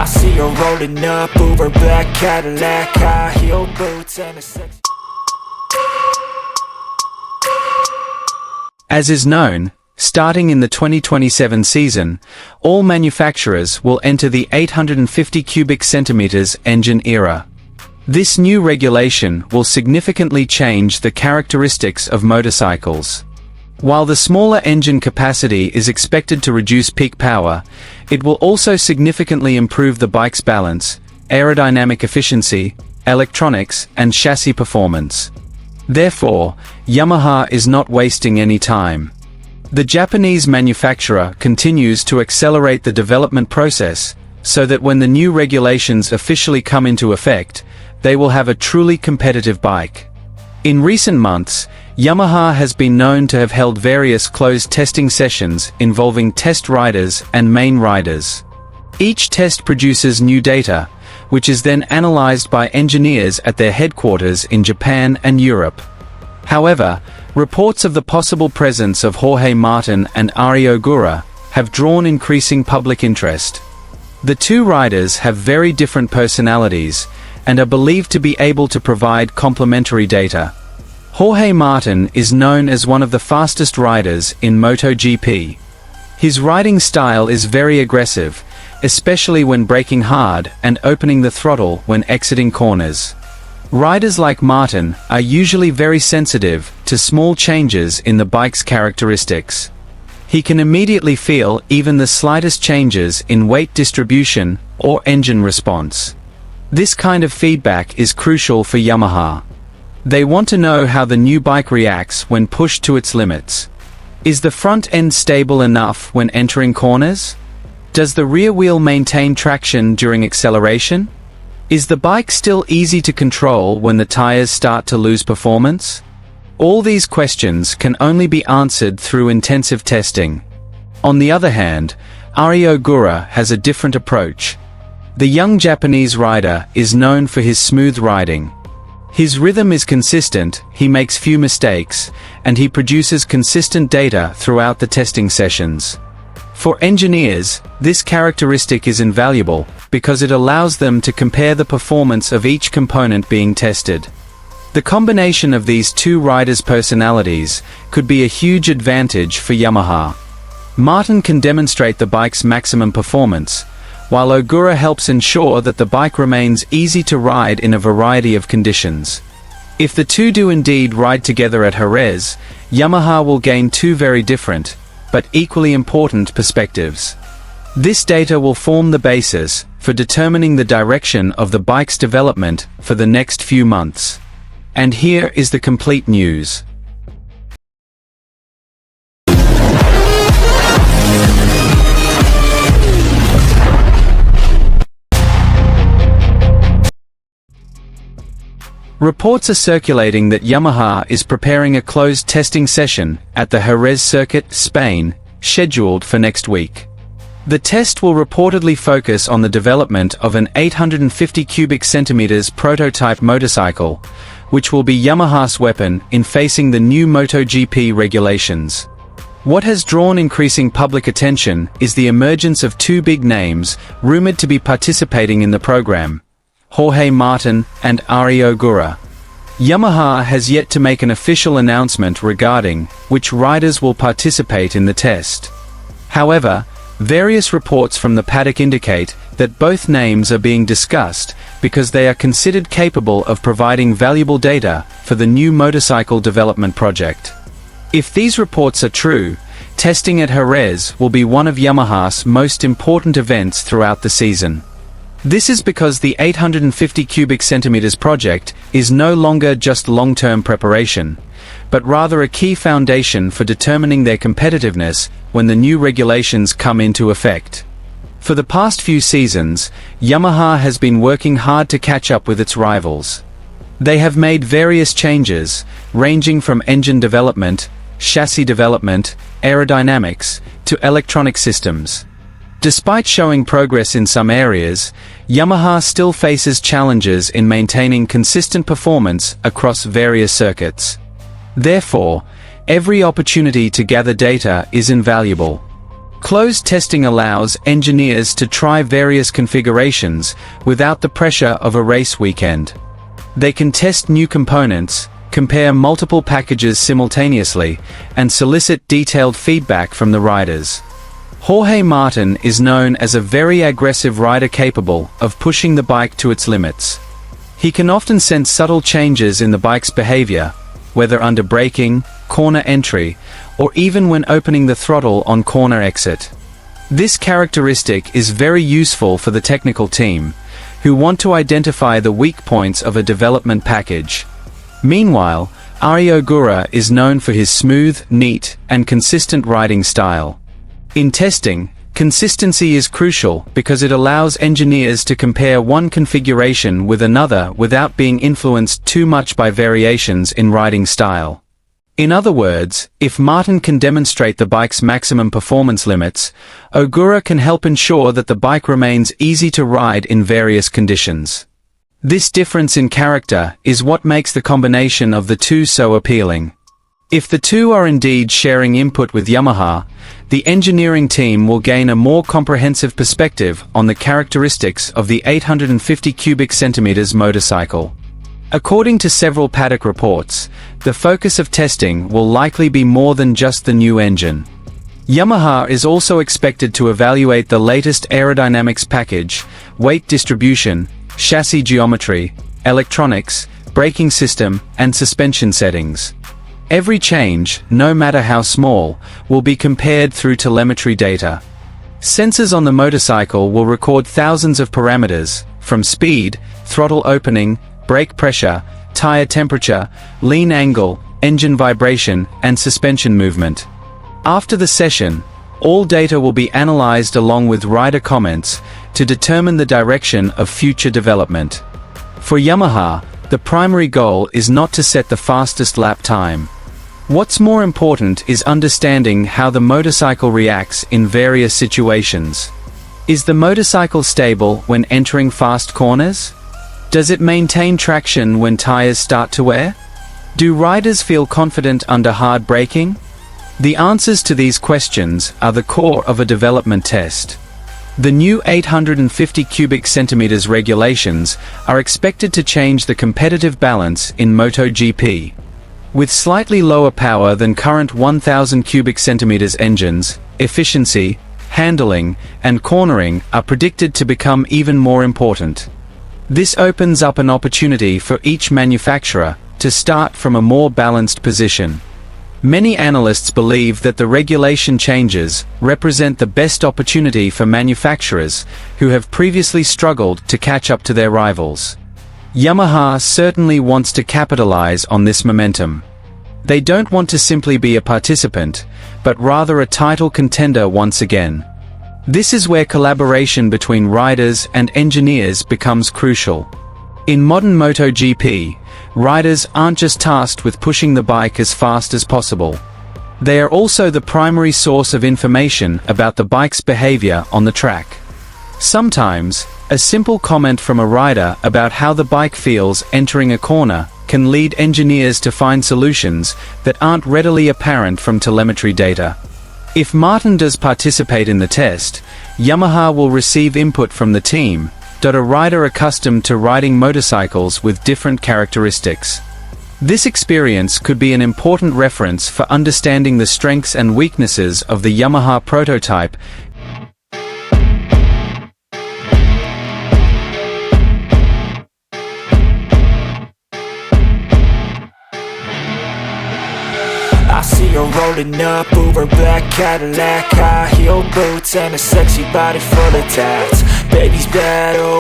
I see her rolling up, Uber black Cadillac, high heel boots and a sex. As is known, starting in the 2027 season, all manufacturers will enter the 850 cubic centimeters engine era. This new regulation will significantly change the characteristics of motorcycles. While the smaller engine capacity is expected to reduce peak power, it will also significantly improve the bike's balance, aerodynamic efficiency, electronics, and chassis performance. Therefore, Yamaha is not wasting any time. The Japanese manufacturer continues to accelerate the development process, so that when the new regulations officially come into effect, they will have a truly competitive bike. In recent months, Yamaha has been known to have held various closed testing sessions involving test riders and main riders. Each test produces new data, which is then analyzed by engineers at their headquarters in Japan and Europe. However, reports of the possible presence of Jorge Martin and Ari Ogura have drawn increasing public interest. The two riders have very different personalities, and are believed to be able to provide complementary data. Jorge Martin is known as one of the fastest riders in MotoGP. His riding style is very aggressive, especially when braking hard and opening the throttle when exiting corners. Riders like Martin are usually very sensitive to small changes in the bike's characteristics. He can immediately feel even the slightest changes in weight distribution or engine response. This kind of feedback is crucial for Yamaha. They want to know how the new bike reacts when pushed to its limits. Is the front end stable enough when entering corners? Does the rear wheel maintain traction during acceleration? Is the bike still easy to control when the tires start to lose performance? All these questions can only be answered through intensive testing. On the other hand, Ari Ogura has a different approach. The young Japanese rider is known for his smooth riding. His rhythm is consistent, he makes few mistakes, and he produces consistent data throughout the testing sessions. For engineers, this characteristic is invaluable, because it allows them to compare the performance of each component being tested. The combination of these two riders' personalities could be a huge advantage for Yamaha. Martin can demonstrate the bike's maximum performance, while Ogura helps ensure that the bike remains easy to ride in a variety of conditions. If the two do indeed ride together at Jerez, Yamaha will gain two very different, but equally important perspectives. This data will form the basis for determining the direction of the bike's development for the next few months. And here is the complete news. Reports are circulating that Yamaha is preparing a closed testing session at the Jerez circuit, Spain, scheduled for next week. The test will reportedly focus on the development of an 850 cubic centimeters prototype motorcycle, which will be Yamaha's weapon in facing the new MotoGP regulations. What has drawn increasing public attention is the emergence of two big names rumored to be participating in the program: Jorge Martin and Ari Ogura. Yamaha has yet to make an official announcement regarding which riders will participate in the test. However, various reports from the paddock indicate that both names are being discussed because they are considered capable of providing valuable data for the new motorcycle development project. If these reports are true, testing at Jerez will be one of Yamaha's most important events throughout the season. This is because the 850 cubic centimeters project is no longer just long-term preparation, but rather a key foundation for determining their competitiveness when the new regulations come into effect. For the past few seasons, Yamaha has been working hard to catch up with its rivals. They have made various changes, ranging from engine development, chassis development, aerodynamics, to electronic systems. Despite showing progress in some areas, Yamaha still faces challenges in maintaining consistent performance across various circuits. Therefore, every opportunity to gather data is invaluable. Closed testing allows engineers to try various configurations without the pressure of a race weekend. They can test new components, compare multiple packages simultaneously, and solicit detailed feedback from the riders. Jorge Martin is known as a very aggressive rider capable of pushing the bike to its limits. He can often sense subtle changes in the bike's behavior, whether under braking, corner entry, or even when opening the throttle on corner exit. This characteristic is very useful for the technical team, who want to identify the weak points of a development package. Meanwhile, Ogura is known for his smooth, neat, and consistent riding style. In testing, consistency is crucial because it allows engineers to compare one configuration with another without being influenced too much by variations in riding style. In other words, if Martin can demonstrate the bike's maximum performance limits, Ogura can help ensure that the bike remains easy to ride in various conditions. This difference in character is what makes the combination of the two so appealing. If the two are indeed sharing input with Yamaha, the engineering team will gain a more comprehensive perspective on the characteristics of the 850 cubic centimeters motorcycle. According to several paddock reports, the focus of testing will likely be more than just the new engine. Yamaha is also expected to evaluate the latest aerodynamics package, weight distribution, chassis geometry, electronics, braking system, and suspension settings. Every change, no matter how small, will be compared through telemetry data. Sensors on the motorcycle will record thousands of parameters, from speed, throttle opening, brake pressure, tire temperature, lean angle, engine vibration, and suspension movement. After the session, all data will be analyzed along with rider comments to determine the direction of future development. For Yamaha, the primary goal is not to set the fastest lap time. What's more important is understanding how the motorcycle reacts in various situations. Is the motorcycle stable when entering fast corners? Does it maintain traction when tires start to wear? Do riders feel confident under hard braking? The answers to these questions are the core of a development test. The new 850 cubic centimeters regulations are expected to change the competitive balance in MotoGP. With slightly lower power than current 1000 cubic centimeters engines, efficiency, handling, and cornering are predicted to become even more important. This opens up an opportunity for each manufacturer to start from a more balanced position. Many analysts believe that the regulation changes represent the best opportunity for manufacturers who have previously struggled to catch up to their rivals. Yamaha certainly wants to capitalize on this momentum. They don't want to simply be a participant, but rather a title contender once again. This is where collaboration between riders and engineers becomes crucial. In modern MotoGP, riders aren't just tasked with pushing the bike as fast as possible. They are also the primary source of information about the bike's behavior on the track. Sometimes, a simple comment from a rider about how the bike feels entering a corner can lead engineers to find solutions that aren't readily apparent from telemetry data. If Martin does participate in the test, Yamaha will receive input from the team, a rider accustomed to riding motorcycles with different characteristics. This experience could be an important reference for understanding the strengths and weaknesses of the Yamaha prototype. I see her rolling up, Uber black Cadillac, high heel boots and a sexy body full of tats. Baby's bad, oh